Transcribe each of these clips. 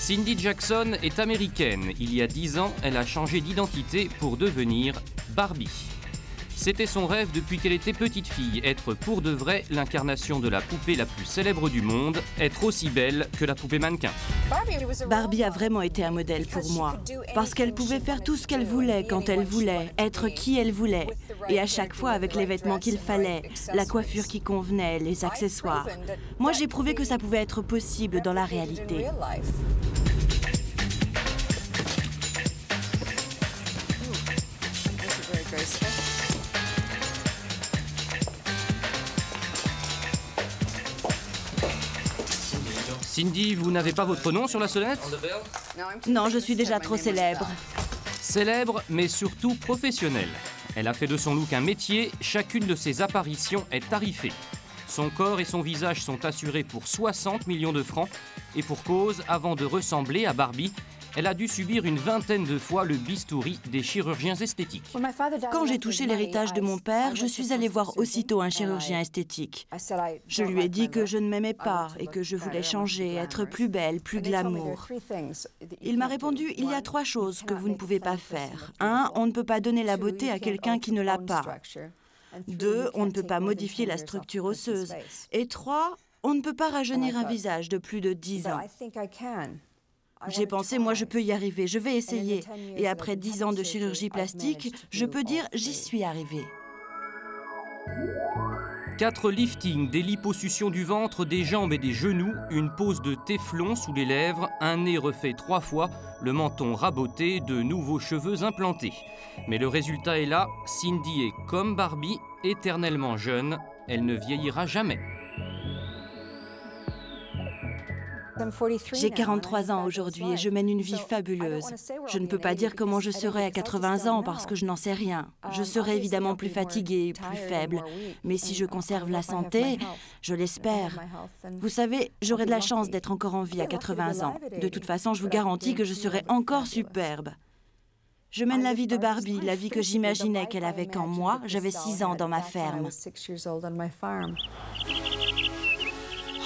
Cindy Jackson est américaine. Il y a 10 ans, elle a changé d'identité pour devenir Barbie. C'était son rêve depuis qu'elle était petite fille, être pour de vrai l'incarnation de la poupée la plus célèbre du monde, être aussi belle que la poupée mannequin. Barbie a vraiment été un modèle pour moi, parce qu'elle pouvait faire tout ce qu'elle voulait quand elle voulait, être qui elle voulait, et à chaque fois avec les vêtements qu'il fallait, la coiffure qui convenait, les accessoires. Moi, j'ai prouvé que ça pouvait être possible dans la réalité. Cindy, vous n'avez pas votre nom sur la sonnette? Non, je suis déjà trop célèbre. Célèbre, mais surtout professionnelle. Elle a fait de son look un métier, chacune de ses apparitions est tarifée. Son corps et son visage sont assurés pour 60 millions de francs. Et pour cause, avant de ressembler à Barbie, elle a dû subir une vingtaine de fois le bistouri des chirurgiens esthétiques. Quand j'ai touché l'héritage de mon père, je suis allée voir aussitôt un chirurgien esthétique. Je lui ai dit que je ne m'aimais pas et que je voulais changer, être plus belle, plus glamour. Il m'a répondu, il y a 3 choses que vous ne pouvez pas faire. 1, on ne peut pas donner la beauté à quelqu'un qui ne l'a pas. 2, on ne peut pas modifier la structure osseuse. Et 3, on ne peut pas rajeunir un visage de plus de 10 ans. J'ai pensé, moi je peux y arriver, je vais essayer. Et après 10 ans de chirurgie plastique, je peux dire, j'y suis arrivée. 4 liftings, des liposuctions du ventre, des jambes et des genoux, une pose de téflon sous les lèvres, un nez refait 3 fois, le menton raboté, de nouveaux cheveux implantés. Mais le résultat est là, Cindy est comme Barbie, éternellement jeune, elle ne vieillira jamais. J'ai 43 ans aujourd'hui et je mène une vie fabuleuse. Je ne peux pas dire comment je serai à 80 ans parce que je n'en sais rien. Je serai évidemment plus fatiguée, plus faible. Mais si je conserve la santé, je l'espère. Vous savez, j'aurai de la chance d'être encore en vie à 80 ans. De toute façon, je vous garantis que je serai encore superbe. Je mène la vie de Barbie, la vie que j'imaginais qu'elle avait quand moi, j'avais 6 ans dans ma ferme.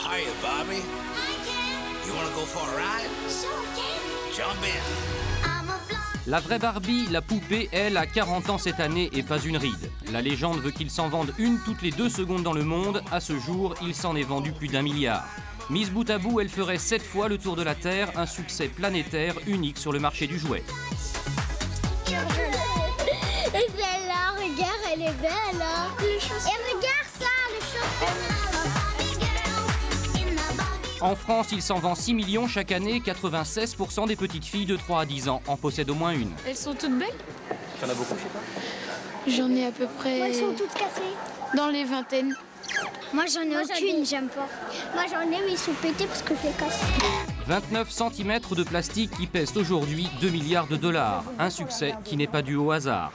Hiya, Bobby. You wanna go for a ride? Sure, Ken. Jump in. La vraie Barbie, la poupée, elle, a 40 ans cette année et pas une ride. La légende veut qu'il s'en vende une toutes les 2 secondes dans le monde. À ce jour, il s'en est vendu plus d'1 milliard. Mise bout à bout, elle ferait 7 fois le tour de la Terre, un succès planétaire unique sur le marché du jouet. Et celle-là, regarde, elle est belle. Et regarde ça, le championnat. En France, il s'en vend 6 millions chaque année. 96% des petites filles de 3 à 10 ans en possèdent au moins une. Elles sont toutes belles? T'en as beaucoup chez toi? J'en ai à peu près... Moi, elles sont toutes cassées. Dans les vingtaines. Moi, j'en ai aucune, j'aime pas. Moi, j'en ai, mais ils sont pétés parce que je les casse. 29 cm de plastique qui pèsent aujourd'hui 2 milliards de dollars. Un succès qui n'est pas dû au hasard.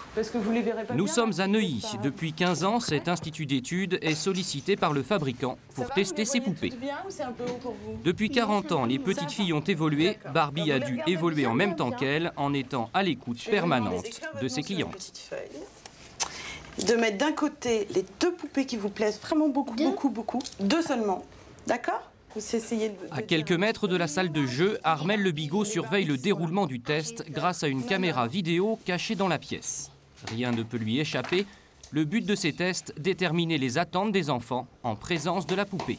Nous sommes à Neuilly. Depuis 15 ans, cet institut d'études est sollicité par le fabricant pour tester ses poupées. Depuis 40 ans, les petites filles ont évolué. Barbie a dû évoluer en même temps qu'elle, en étant à l'écoute permanente de ses clientes. De mettre d'un côté les 2 poupées qui vous plaisent vraiment beaucoup, beaucoup. 2 seulement. D'accord? À quelques mètres de la salle de jeu, Armelle Le Bigot surveille le déroulement du test grâce à une caméra vidéo cachée dans la pièce. Rien ne peut lui échapper. Le but de ces tests, déterminer les attentes des enfants en présence de la poupée.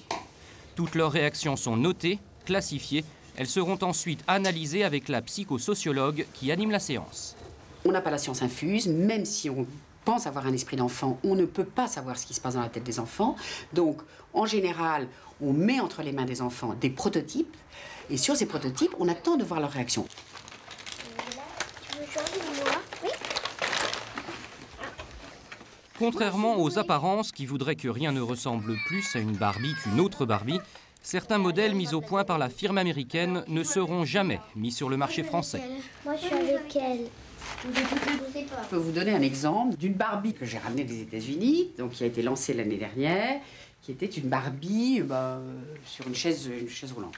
Toutes leurs réactions sont notées, classifiées. Elles seront ensuite analysées avec la psychosociologue qui anime la séance. On n'a pas la science infuse, même si on pense avoir un esprit d'enfant, on ne peut pas savoir ce qui se passe dans la tête des enfants. Donc, en général, on met entre les mains des enfants des prototypes, et sur ces prototypes, on attend de voir leur réaction. Tu veux changer de moi? Oui. Contrairement aux apparences qui voudraient que rien ne ressemble plus à une Barbie qu'une autre Barbie, certains modèles mis au point par la firme américaine ne seront jamais mis sur le marché français. Moi, je suis avec elle. Je peux vous donner un exemple d'une Barbie que j'ai ramenée des États-Unis, donc qui a été lancée l'année dernière, qui était une Barbie sur une chaise roulante.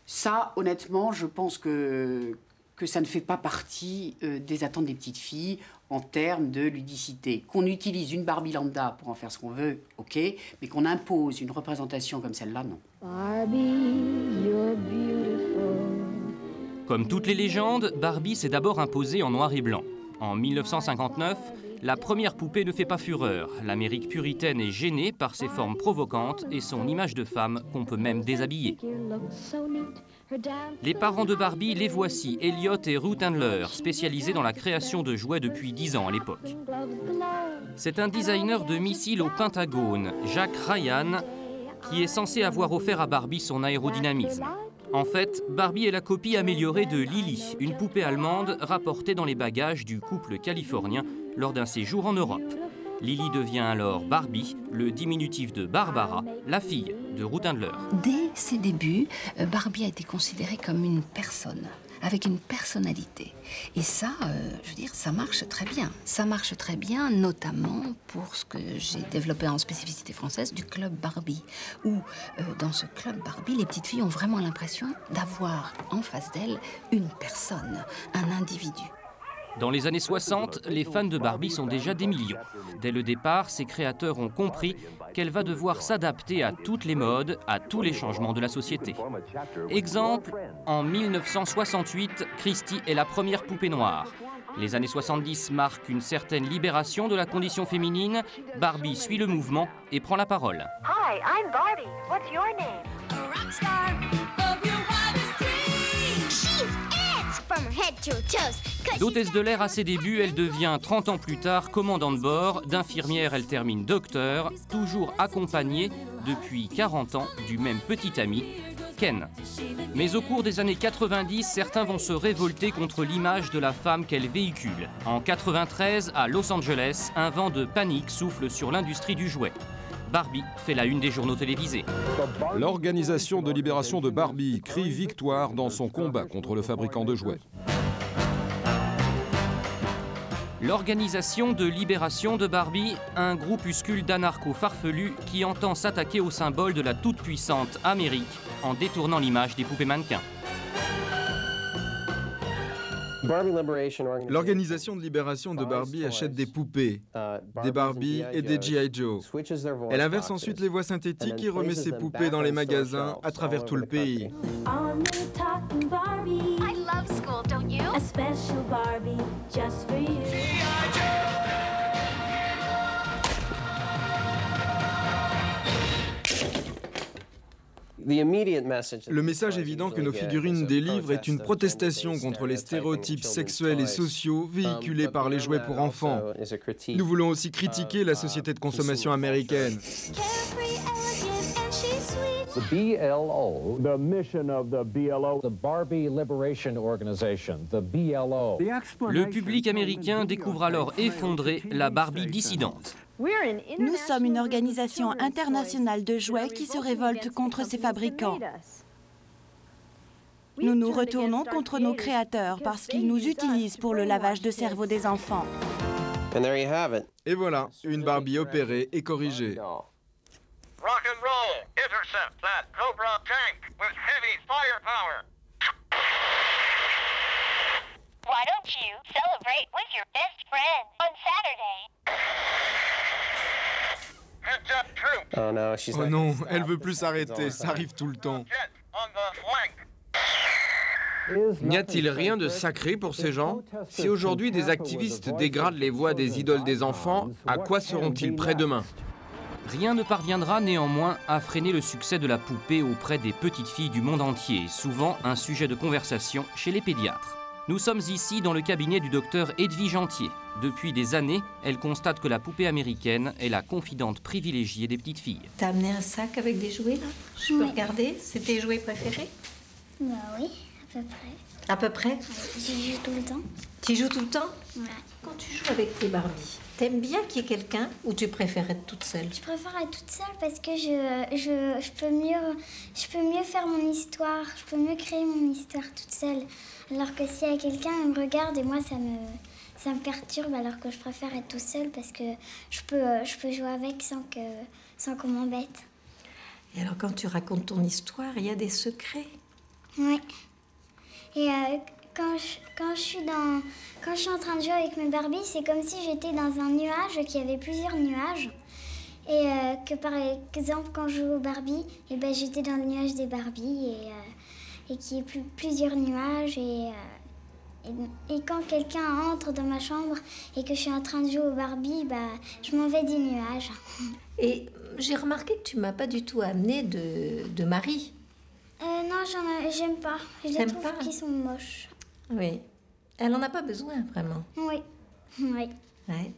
Ça, honnêtement, je pense que ça ne fait pas partie des attentes des petites filles en termes de ludicité. Qu'on utilise une Barbie lambda pour en faire ce qu'on veut, ok, mais qu'on impose une représentation comme celle-là, non. Barbie, you're beautiful. Comme toutes les légendes, Barbie s'est d'abord imposée en noir et blanc. En 1959, la première poupée ne fait pas fureur. L'Amérique puritaine est gênée par ses formes provocantes et son image de femme qu'on peut même déshabiller. Les parents de Barbie, les voici, Elliot et Ruth Handler, spécialisés dans la création de jouets depuis 10 ans à l'époque. C'est un designer de missiles au Pentagone, Jack Ryan, qui est censé avoir offert à Barbie son aérodynamisme. En fait, Barbie est la copie améliorée de Lily, une poupée allemande rapportée dans les bagages du couple californien lors d'un séjour en Europe. Lily devient alors Barbie, le diminutif de Barbara, la fille de Ruth Handler. Dès ses débuts, Barbie a été considérée comme une personne, avec une personnalité. Et ça, je veux dire, ça marche très bien. Ça marche très bien, notamment pour ce que j'ai développé en spécificité française du club Barbie, où dans ce club Barbie, les petites filles ont vraiment l'impression d'avoir en face d'elles une personne, un individu. Dans les années 60, les fans de Barbie sont déjà des millions. Dès le départ, ses créateurs ont compris qu'elle va devoir s'adapter à toutes les modes, à tous les changements de la société. Exemple, en 1968, Christy est la première poupée noire. Les années 70 marquent une certaine libération de la condition féminine. Barbie suit le mouvement et prend la parole. Hi, I'm Barbie. What's your name? A rock star of your wildest dreams. She's it from her head to her toes. D'hôtesse de l'air à ses débuts, elle devient 30 ans plus tard commandant de bord. D'infirmière, elle termine docteur, toujours accompagnée depuis 40 ans du même petit ami, Ken. Mais au cours des années 90, certains vont se révolter contre l'image de la femme qu'elle véhicule. En 93, à Los Angeles, un vent de panique souffle sur l'industrie du jouet. Barbie fait la une des journaux télévisés. L'Organisation de libération de Barbie crie victoire dans son combat contre le fabricant de jouets. L'Organisation de libération de Barbie, un groupuscule d'anarcho-farfelus qui entend s'attaquer au symbole de la toute-puissante Amérique en détournant l'image des poupées mannequins. L'Organisation de libération de Barbie achète des poupées, des Barbie et des G.I. Joe. Elle inverse ensuite les voix synthétiques et remet ses poupées dans les magasins à travers tout le pays. Le message évident que nos figurines délivrent est une protestation contre les stéréotypes sexuels et sociaux véhiculés par les jouets pour enfants. Nous voulons aussi critiquer la société de consommation américaine. The BLO, the mission of the BLO, the Barbie Liberation Organization, the BLO. Le public américain découvre alors effondré la Barbie dissidente. Nous sommes une organisation internationale de jouets qui se révolte contre ces fabricants. Nous nous retournons contre nos créateurs parce qu'ils nous utilisent pour le lavage de cerveau des enfants. Et voilà, une Barbie opérée et corrigée. Rock and roll, intercept that Cobra tank with heavy firepower. Why don't you celebrate with your best friend on Saturday? Oh non, elle veut plus s'arrêter, ça arrive tout le temps. N'y a-t-il rien de sacré pour ces gens? Si aujourd'hui des activistes dégradent les voix des idoles des enfants, à quoi seront-ils prêts demain? Rien ne parviendra néanmoins à freiner le succès de la poupée auprès des petites filles du monde entier, souvent un sujet de conversation chez les pédiatres. Nous sommes ici dans le cabinet du docteur Edwige Antier. Depuis des années, elle constate que la poupée américaine est la confidente privilégiée des petites filles. T'as amené un sac avec des jouets, là? Je peux regarder? C'est tes jouets préférés? Bah oui, à peu près. À peu près? J'y joue tout le temps. Tu joues tout le temps? Ouais. Quand tu joues avec tes Barbies, t'aimes bien qu'il y ait quelqu'un ou tu préfères être toute seule? Je préfère être toute seule parce que je peux mieux faire mon histoire, je peux mieux créer mon histoire toute seule. Alors que s'il y a quelqu'un qui me regarde et moi ça me perturbe, alors que je préfère être toute seule parce que je peux jouer avec sans qu'on m'embête. Et alors quand tu racontes ton histoire, il y a des secrets? Oui. Et quand je suis en train de jouer avec mes Barbies, c'est comme si j'étais dans un nuage, qu'il y avait plusieurs nuages. Et que par exemple, quand je joue aux Barbies, j'étais dans le nuage des Barbies. qu'il y ait plusieurs nuages. Et quand quelqu'un entre dans ma chambre et que je suis en train de jouer au Barbie, je m'en vais des nuages. Et j'ai remarqué que tu m'as pas du tout amené de Marie. Non, j'aime pas. Je les trouve qu'ils sont moches. Oui. Elle en a pas besoin, vraiment. Oui. Oui. Ouais.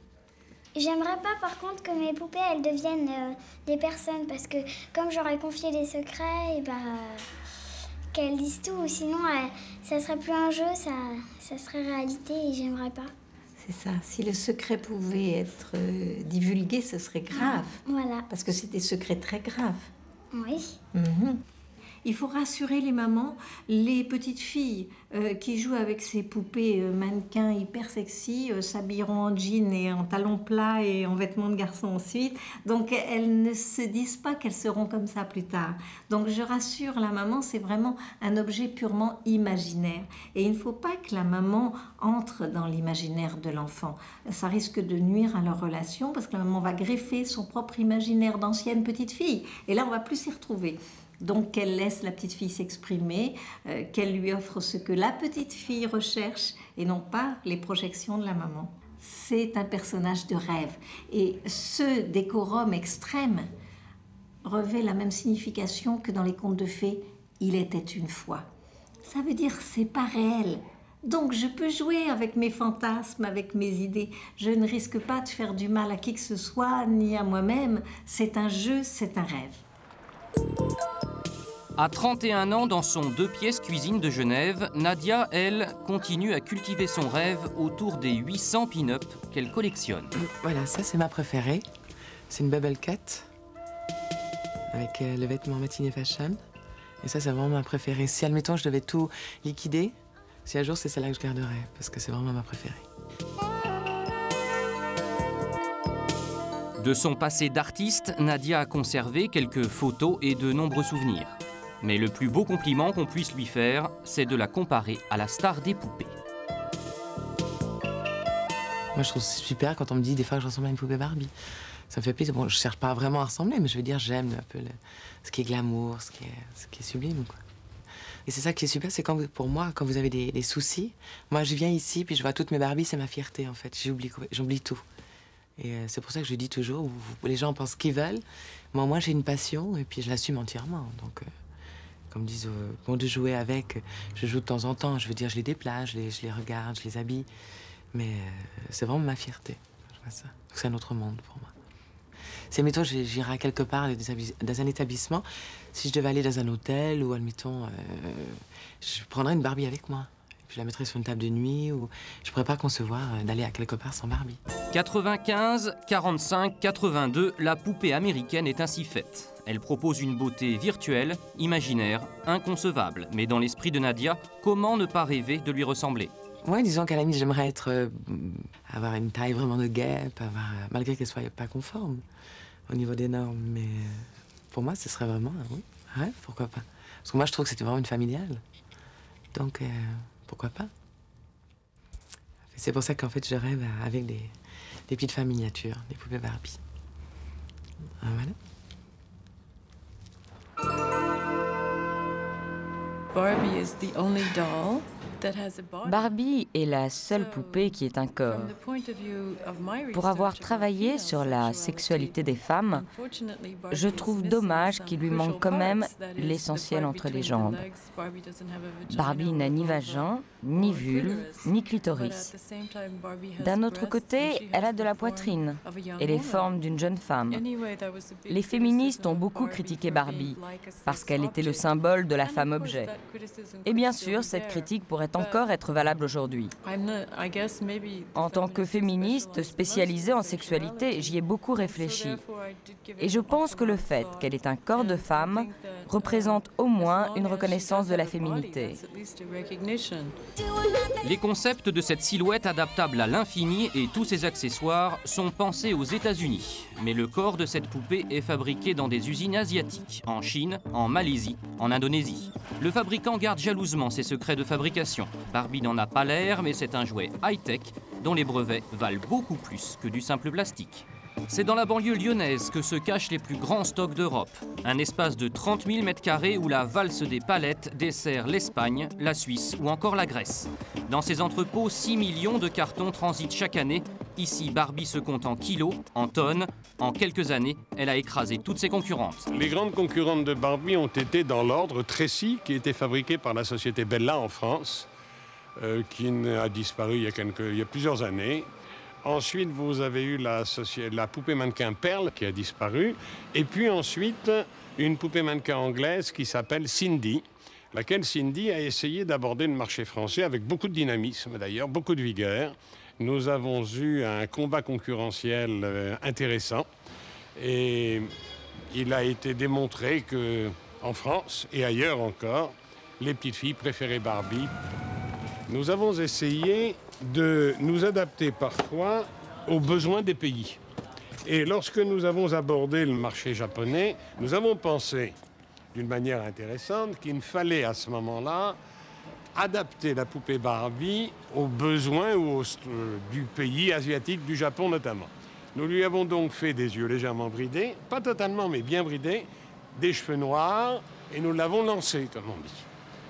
J'aimerais pas, par contre, que mes poupées, elles deviennent des personnes. Parce que comme j'aurais confié des secrets, qu'elles disent tout. Sinon, ça serait plus un jeu, ça serait réalité et j'aimerais pas. C'est ça. Si le secret pouvait être divulgué, ce serait grave. Voilà. Parce que c'est des secrets très graves. Oui. Il faut rassurer les mamans, les petites filles qui jouent avec ces poupées mannequins hyper sexy, s'habilleront en jean et en talons plats et en vêtements de garçon ensuite. Donc elles ne se disent pas qu'elles seront comme ça plus tard. Donc je rassure la maman, c'est vraiment un objet purement imaginaire. Et il ne faut pas que la maman entre dans l'imaginaire de l'enfant. Ça risque de nuire à leur relation parce que la maman va greffer son propre imaginaire d'ancienne petite fille. Et là, on va plus s'y retrouver. Donc qu'elle laisse la petite fille s'exprimer, qu'elle lui offre ce que la petite fille recherche et non pas les projections de la maman. C'est un personnage de rêve. Et ce décorum extrême revêt la même signification que dans les contes de fées « Il était une fois ». Ça veut dire c'est pas réel. Donc je peux jouer avec mes fantasmes, avec mes idées. Je ne risque pas de faire du mal à qui que ce soit, ni à moi-même. C'est un jeu, c'est un rêve. À 31 ans, dans son 2 pièces cuisine de Genève, Nadia, elle, continue à cultiver son rêve autour des 800 pin-up qu'elle collectionne. Voilà, ça c'est ma préférée. C'est une Bubble Cat avec le vêtement matinée fashion. Et ça c'est vraiment ma préférée. Si, admettons, je devais tout liquider, si un jour c'est celle-là que je garderais, parce que c'est vraiment ma préférée. De son passé d'artiste, Nadia a conservé quelques photos et de nombreux souvenirs. Mais le plus beau compliment qu'on puisse lui faire, c'est de la comparer à la star des poupées. Moi, je trouve c'est super quand on me dit des fois que je ressemble à une poupée Barbie. Ça me fait plaisir. Bon, je cherche pas vraiment à ressembler, mais je veux dire, j'aime un peu ce qui est glamour, ce qui est sublime, quoi. Et c'est ça qui est super, c'est pour moi, quand vous avez des soucis, moi, je viens ici, puis je vois toutes mes Barbies, c'est ma fierté, en fait. J'oublie tout. Et c'est pour ça que je dis toujours, les gens pensent ce qu'ils veulent. Moi, j'ai une passion, et puis je l'assume entièrement. Donc, comme disent, bon, de jouer avec, je joue de temps en temps. Je veux dire, je les déplace, je les regarde, je les habille. Mais c'est vraiment ma fierté. Je vois ça. C'est un autre monde pour moi. Si, admettons, j'irai quelque part dans un établissement, si je devais aller dans un hôtel ou, admettons, je prendrais une Barbie avec moi. Je la mettrais sur une table de nuit ou je pourrais pas concevoir d'aller à quelque part sans Barbie. 95, 45, 82, la poupée américaine est ainsi faite. Elle propose une beauté virtuelle, imaginaire, inconcevable. Mais dans l'esprit de Nadia, comment ne pas rêver de lui ressembler? Ouais, disons qu'à la limite, j'aimerais avoir une taille vraiment de guêpe, malgré qu'elle soit pas conforme au niveau des normes. Mais pour moi, ce serait vraiment un rêve, pourquoi pas? Parce que moi, je trouve que c'était vraiment une familiale. Donc, pourquoi pas? C'est pour ça qu'en fait, je rêve avec des petites femmes miniatures, des poupées Barbie. Voilà. Barbie est la seule poupée qui est un corps. Pour avoir travaillé sur la sexualité des femmes, je trouve dommage qu'il lui manque quand même l'essentiel entre les jambes. Barbie n'a ni vagin, ni vulve, ni clitoris. D'un autre côté, elle a de la poitrine et les formes d'une jeune femme. Les féministes ont beaucoup critiqué Barbie parce qu'elle était le symbole de la femme-objet. Et bien sûr, cette critique pourrait encore être valable aujourd'hui. En tant que féministe spécialisée en sexualité, j'y ai beaucoup réfléchi. Et je pense que le fait qu'elle ait un corps de femme représente au moins une reconnaissance de la féminité. Les concepts de cette silhouette adaptable à l'infini et tous ses accessoires sont pensés aux États-Unis. Mais le corps de cette poupée est fabriqué dans des usines asiatiques, en Chine, en Malaisie, en Indonésie. Le fabricant garde jalousement ses secrets de fabrication. Barbie n'en a pas l'air, mais c'est un jouet high-tech dont les brevets valent beaucoup plus que du simple plastique. C'est dans la banlieue lyonnaise que se cachent les plus grands stocks d'Europe. Un espace de 30 000 m² où la valse des palettes dessert l'Espagne, la Suisse ou encore la Grèce. Dans ces entrepôts, 6 millions de cartons transitent chaque année. Ici, Barbie se compte en kilos, en tonnes. En quelques années, elle a écrasé toutes ses concurrentes. Les grandes concurrentes de Barbie ont été dans l'ordre Tracy, qui était fabriquée par la société Bella en France, qui a disparu il y a plusieurs années. Ensuite, vous avez eu la poupée mannequin Pearl qui a disparu. Et puis ensuite, une poupée mannequin anglaise qui s'appelle Cindy, laquelle Cindy a essayé d'aborder le marché français avec beaucoup de dynamisme, d'ailleurs, beaucoup de vigueur. Nous avons eu un combat concurrentiel intéressant. Et il a été démontré qu'en France et ailleurs encore, les petites filles préféraient Barbie. Nous avons essayé de nous adapter parfois aux besoins des pays. Et lorsque nous avons abordé le marché japonais, nous avons pensé d'une manière intéressante qu'il fallait à ce moment-là adapter la poupée Barbie aux besoins du pays asiatique, du Japon notamment. Nous lui avons donc fait des yeux légèrement bridés, pas totalement mais bien bridés, des cheveux noirs, et nous l'avons lancé, comme on dit.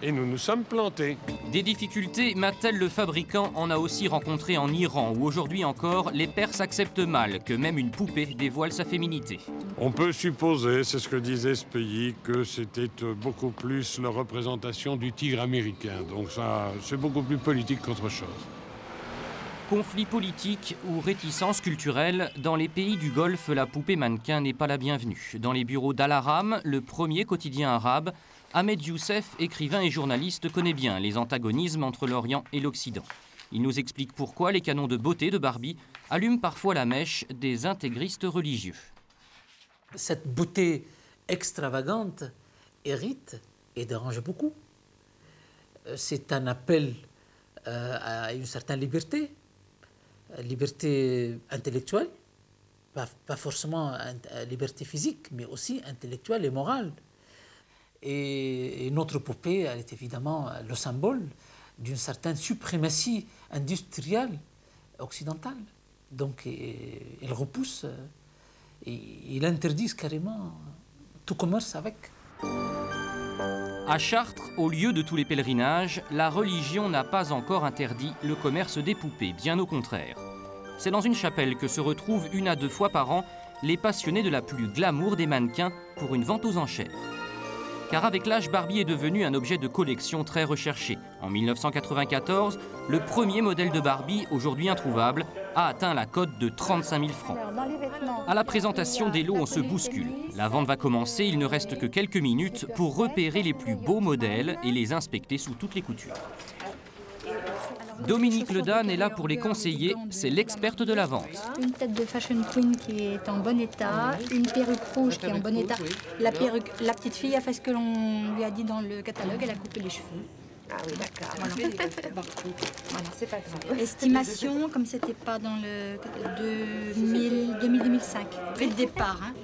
Et nous nous sommes plantés. Des difficultés, Mattel le fabricant en a aussi rencontré en Iran, où aujourd'hui encore, les Perses acceptent mal que même une poupée dévoile sa féminité. On peut supposer, c'est ce que disait ce pays, que c'était beaucoup plus la représentation du tigre américain. Donc ça, c'est beaucoup plus politique qu'autre chose. Conflit politique ou réticence culturelle, dans les pays du Golfe, la poupée mannequin n'est pas la bienvenue. Dans les bureaux d'Al-Aram, le premier quotidien arabe, Ahmed Youssef, écrivain et journaliste, connaît bien les antagonismes entre l'Orient et l'Occident. Il nous explique pourquoi les canons de beauté de Barbie allument parfois la mèche des intégristes religieux. Cette beauté extravagante irrite et dérange beaucoup. C'est un appel à une certaine liberté intellectuelle, pas forcément liberté physique, mais aussi intellectuelle et morale. Et notre poupée, elle est évidemment le symbole d'une certaine suprématie industrielle occidentale. Donc, elle repousse, ils interdisent carrément tout commerce avec. À Chartres, au lieu de tous les pèlerinages, la religion n'a pas encore interdit le commerce des poupées, bien au contraire. C'est dans une chapelle que se retrouvent 1 à 2 fois par an les passionnés de la plus glamour des mannequins pour une vente aux enchères. Car avec l'âge, Barbie est devenue un objet de collection très recherché. En 1994, le premier modèle de Barbie, aujourd'hui introuvable, a atteint la cote de 35 000 francs. À la présentation des lots, on se bouscule. La vente va commencer, il ne reste que quelques minutes pour repérer les plus beaux modèles et les inspecter sous toutes les coutures. Dominique Ledane est là pour les conseiller, c'est l'experte de la vente. Une tête de fashion queen qui est en bon état, une perruque rouge qui est en bon état. La petite fille a fait ce que l'on lui a dit dans le catalogue, elle a coupé les cheveux. Ah oui, d'accord. Voilà. C'est pas grave. Estimation, comme c'était pas dans le 2000-2005, prix de départ. Hein.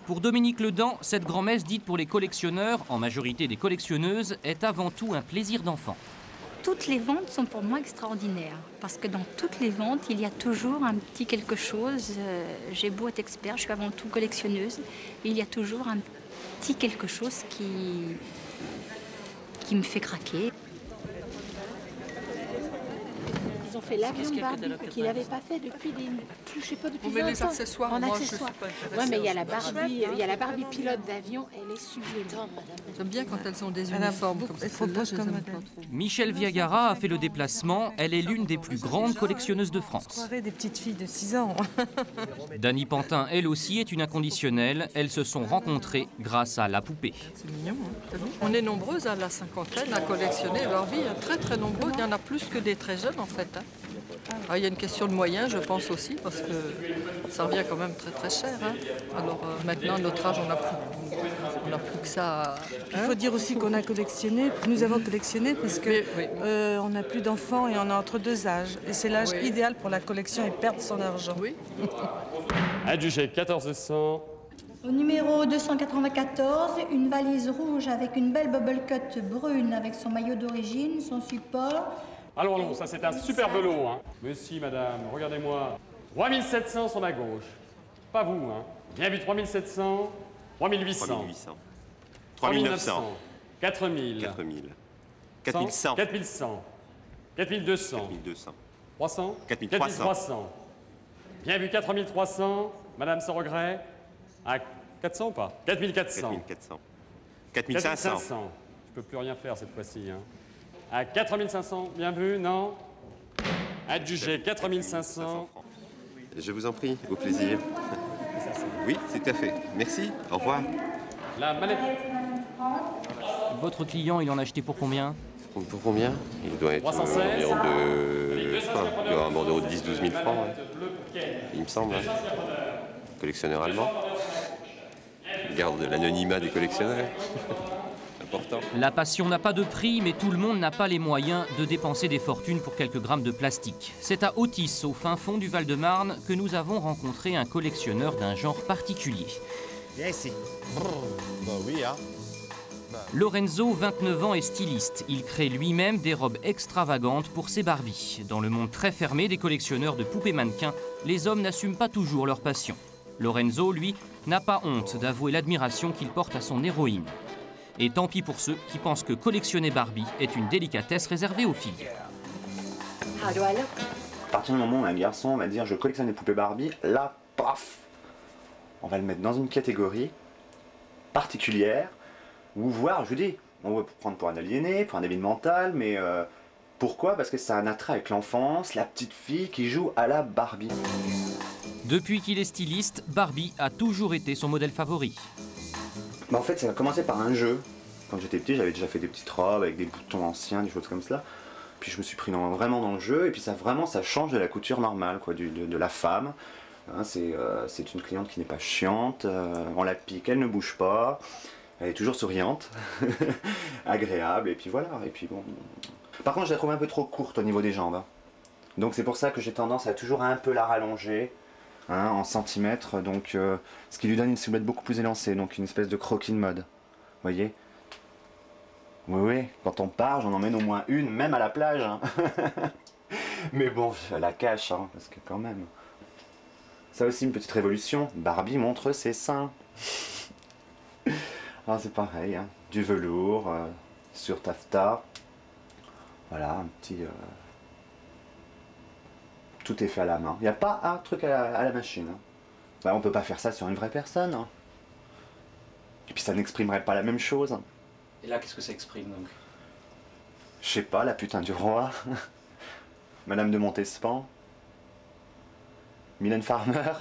Pour Dominique Ledane, cette grand-messe dite pour les collectionneurs, en majorité des collectionneuses, est avant tout un plaisir d'enfant. Toutes les ventes sont pour moi extraordinaires, parce que dans toutes les ventes, il y a toujours un petit quelque chose. J'ai beau être expert, je suis avant tout collectionneuse, il y a toujours un petit quelque chose qui me fait craquer. Ils ont fait l'avion de Barbie qu'ils n'avaient pas fait depuis je sais pas, depuis 20 ans. Les accessoires, en moi, accessoires. Je suis pas Ouais, mais il y a la Barbie pilote d'avion, elle est sublime. J'aime bien quand elles ont des uniformes comme ça. Michel Viagara a fait le déplacement. Elle est l'une des plus grandes collectionneuses de France. Des petites filles de 6 ans. Dany Pantin, elle aussi, est une inconditionnelle. Elles se sont rencontrées grâce à la poupée. C'est mignon, hein. On est nombreuses à la cinquantaine à collectionner Barbie, très très nombreux. Il y en a plus que des très jeunes en fait. Hein. Ah, il y a une question de moyens, je pense aussi, parce que ça revient quand même très très cher. Hein. Alors maintenant, à notre âge, on n'a plus que ça. Il faut dire aussi qu'on a collectionné, nous avons collectionné parce que on n'a plus d'enfants et on est entre 2 âges. Et c'est l'âge idéal pour la collection et perdre son argent. Oui. Adjugé 1400. Au numéro 294, une valise rouge avec une belle bubble cut brune avec son maillot d'origine, son support. Allons, ça c'est un superbe lot. Hein. Monsieur, madame, regardez-moi. 3700 sur ma gauche. Pas vous, hein. Bien vu, 3700, 3800. 3800. 3900. 4000. 4000. 4100. 4100. 4200. 4200. 300. 4300. 4300. Bien vu, 4300. Madame sans regret. À 400 ou pas? 4400. 4400. 4500. 4500. Je peux plus rien faire cette fois-ci. Hein. À 4500. Bien vu, non? Adjugé, 4500. Je vous en prie, au plaisir. Oui, c'est à fait. Merci, au revoir. La mallette. Votre client, il en a acheté pour combien? Pour combien? Il doit être 316. environ il doit avoir de 10-12 000 francs, hein. Il me semble. Hein. Collectionneur allemand. Il garde l'anonymat des collectionneurs. Important. La passion n'a pas de prix, mais tout le monde n'a pas les moyens de dépenser des fortunes pour quelques grammes de plastique. C'est à Autis, au fin fond du Val-de-Marne, que nous avons rencontré un collectionneur d'un genre particulier. Viens ici. Bah oui, hein. Lorenzo, 29 ans, est styliste. Il crée lui-même des robes extravagantes pour ses Barbies. Dans le monde très fermé des collectionneurs de poupées mannequins, les hommes n'assument pas toujours leur passion. Lorenzo, lui, n'a pas honte d'avouer l'admiration qu'il porte à son héroïne. Et tant pis pour ceux qui pensent que collectionner Barbie est une délicatesse réservée aux filles. À partir du moment où un garçon va dire je collectionne des poupées Barbie, là, paf, on va le mettre dans une catégorie particulière, ou voire, je vous dis, on va prendre pour un aliéné, pour un débile mental, mais pourquoi? Parce que ça a un attrait avec l'enfance, la petite fille qui joue à la Barbie. Depuis qu'il est styliste, Barbie a toujours été son modèle favori. Bah en fait, ça a commencé par un jeu. Quand j'étais petit, j'avais déjà fait des petites robes avec des boutons anciens, des choses comme cela. Puis je me suis pris vraiment dans le jeu, et puis ça change de la couture normale, quoi, de la femme. Hein, c'est une cliente qui n'est pas chiante, on la pique, elle ne bouge pas, elle est toujours souriante, agréable, et puis voilà. Et puis bon. Par contre, je la trouve un peu trop courte au niveau des jambes. Hein. Donc c'est pour ça que j'ai tendance à toujours un peu la rallonger. Hein, en centimètres, donc ce qui lui donne une silhouette beaucoup plus élancée, donc une espèce de croquis de mode. Vous voyez? Oui, quand on part, j'en emmène au moins une, même à la plage. Hein. Mais bon, je la cache, hein, parce que quand même. Ça aussi, une petite révolution. Barbie montre ses seins. Ah, c'est pareil, hein. Du velours, sur taffetas. Voilà, un petit... Tout est fait à la main. Il n'y a pas un truc à la machine. Hein. Bah, on ne peut pas faire ça sur une vraie personne. Hein. Et puis ça n'exprimerait pas la même chose. Et là, qu'est-ce que ça exprime donc? Je sais pas, la putain du roi. Madame de Montespan. Mylène Farmer.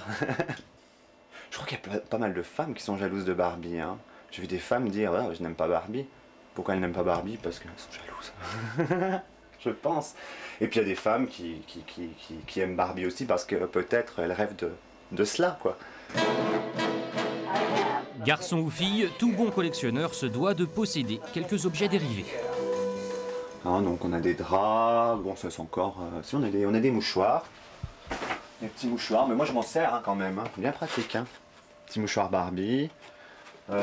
Je crois qu'il y a pas mal de femmes qui sont jalouses de Barbie. Hein. J'ai vu des femmes dire ouais, je n'aime pas Barbie. Pourquoi elles n'aiment pas Barbie? Parce qu'elles sont jalouses. Je pense. Et puis il y a des femmes qui aiment Barbie aussi parce que peut-être elles rêvent de cela, quoi. Garçon ou fille, tout bon collectionneur se doit de posséder quelques objets dérivés. Ah, donc on a des draps, bon ça c'est encore... si on a des mouchoirs, des petits mouchoirs, mais moi je m'en sers hein, quand même, hein. Bien pratique. Hein. Petit mouchoir Barbie. Et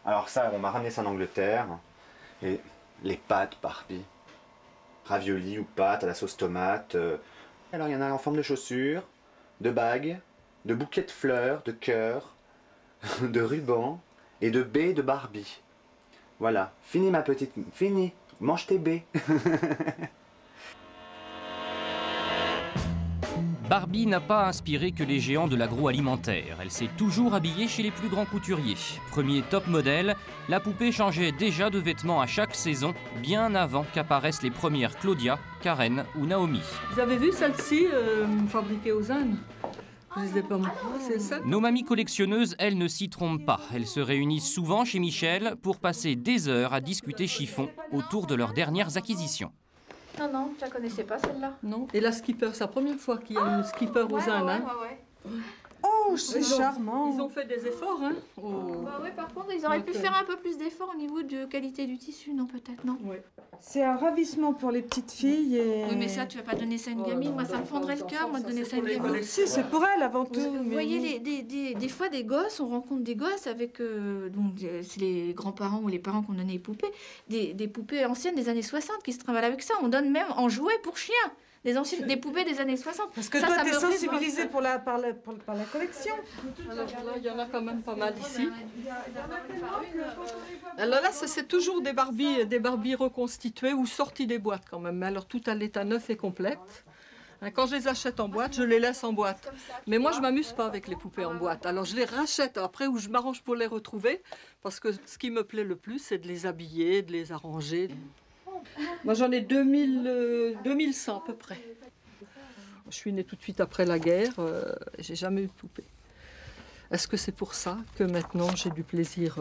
alors ça, on m'a ramené ça en Angleterre. Et les pâtes Barbie. Ravioli ou pâtes à la sauce tomate. Alors il y en a en forme de chaussures, de bagues, de bouquets de fleurs, de cœurs, de rubans et de baies de Barbie. Voilà, fini ma petite... Fini, mange tes baies. Barbie n'a pas inspiré que les géants de l'agroalimentaire. Elle s'est toujours habillée chez les plus grands couturiers. Premier top modèle, la poupée changeait déjà de vêtements à chaque saison, bien avant qu'apparaissent les premières Claudia, Karen ou Naomi. Vous avez vu celle-ci fabriquée aux Indes? Nos mamies collectionneuses, elles, ne s'y trompent pas. Elles se réunissent souvent chez Michel pour passer des heures à discuter chiffon autour de leurs dernières acquisitions. Non, je la connaissais pas celle-là. Non. Et la skipper, c'est la première fois qu'il y a une skipper aux Indes. Hein. Oh, c'est charmant. Ils ont fait des efforts, hein. Ouais, par contre, ils auraient pu faire un peu plus d'efforts au niveau de qualité du tissu, non, peut-être, non? Ouais. C'est un ravissement pour les petites filles. Et... Oui, mais ça, tu vas pas donner ça à une gamine. Moi, ça me fendrait le cœur, moi, de donner ça à une gamine. Si, c'est pour elle avant tout. Vous voyez, des fois, des gosses, on rencontre des gosses avec... donc, c'est les grands-parents ou les parents qui ont donné les poupées. Des poupées anciennes des années 60 qui se travaillent avec ça. On donne même en jouet pour chiens. des poupées des années 60. Parce que toi, tu es sensibilisée par la collection. Alors là, il y en a quand même pas mal ici. Alors là, c'est toujours des Barbies reconstituées ou sorties des boîtes quand même. Mais alors tout à l'état neuf et complète. Quand je les achète en boîte, je les laisse en boîte. Mais moi, je ne m'amuse pas avec les poupées en boîte. Alors je les rachète après ou je m'arrange pour les retrouver. Parce que ce qui me plaît le plus, c'est de les habiller, de les arranger. Moi, j'en ai 2100 à peu près. Je suis née tout de suite après la guerre. J'ai jamais eu de poupée. Est-ce que c'est pour ça que maintenant j'ai du plaisir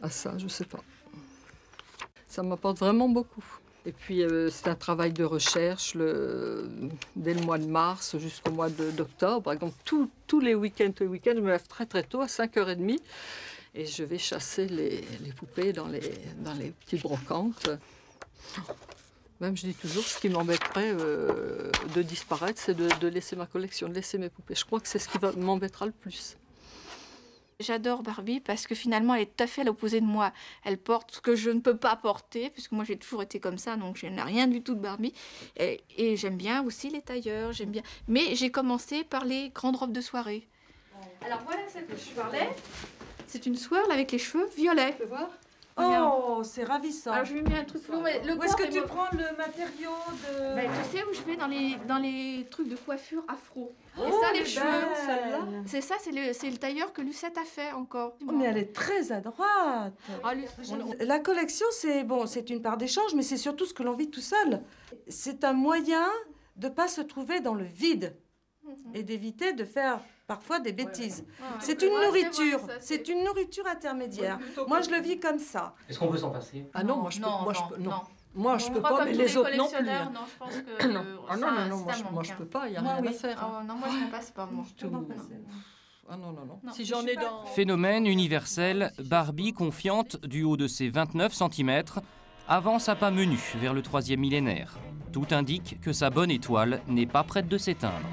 à ça? Je ne sais pas. Ça m'apporte vraiment beaucoup. Et puis, c'est un travail de recherche dès le mois de mars jusqu'au mois d'octobre. Donc, tous les week-ends, je me lève très très tôt, à 5h30, et je vais chasser les poupées dans les petites brocantes. Même, je dis toujours, ce qui m'embêterait de disparaître, c'est de laisser ma collection, de laisser mes poupées. Je crois que c'est ce qui m'embêtera le plus. J'adore Barbie parce que finalement, elle est tout à fait à l'opposé de moi. Elle porte ce que je ne peux pas porter, puisque moi, j'ai toujours été comme ça, donc je n'ai rien du tout de Barbie. Et j'aime bien aussi les tailleurs, j'aime bien. Mais j'ai commencé par les grandes robes de soirée. Alors voilà celle que je parlais. C'est une swirl avec les cheveux violets. Tu peux voir? Oh, c'est ravissant. Alors, je lui ai mis un truc flou, mais le Où est-ce que tu prends le matériau de... Ben, tu sais où je vais dans les trucs de coiffure afro. Oh, et ça, les cheveux. C'est ça, c'est le tailleur que Lucette a fait encore. Oh, mais elle est très à droite. La collection, c'est une part d'échange, mais c'est surtout ce que l'on vit tout seul. C'est un moyen de ne pas se trouver dans le vide et d'éviter de faire parfois des bêtises. C'est une nourriture, c'est une nourriture intermédiaire. Moi, je le vis comme ça. Est-ce qu'on peut s'en passer? Ah non, moi je peux pas, mais les autres non plus. Non, je pense que moi je peux pas, il n'y a rien à faire. Non, moi je ne passe pas. Ah non. Si j'en ai dans... Phénomène universel, Barbie, confiante du haut de ses 29 cm, avance à pas menus vers le 3e millénaire. Tout indique que sa bonne étoile n'est pas prête de s'éteindre.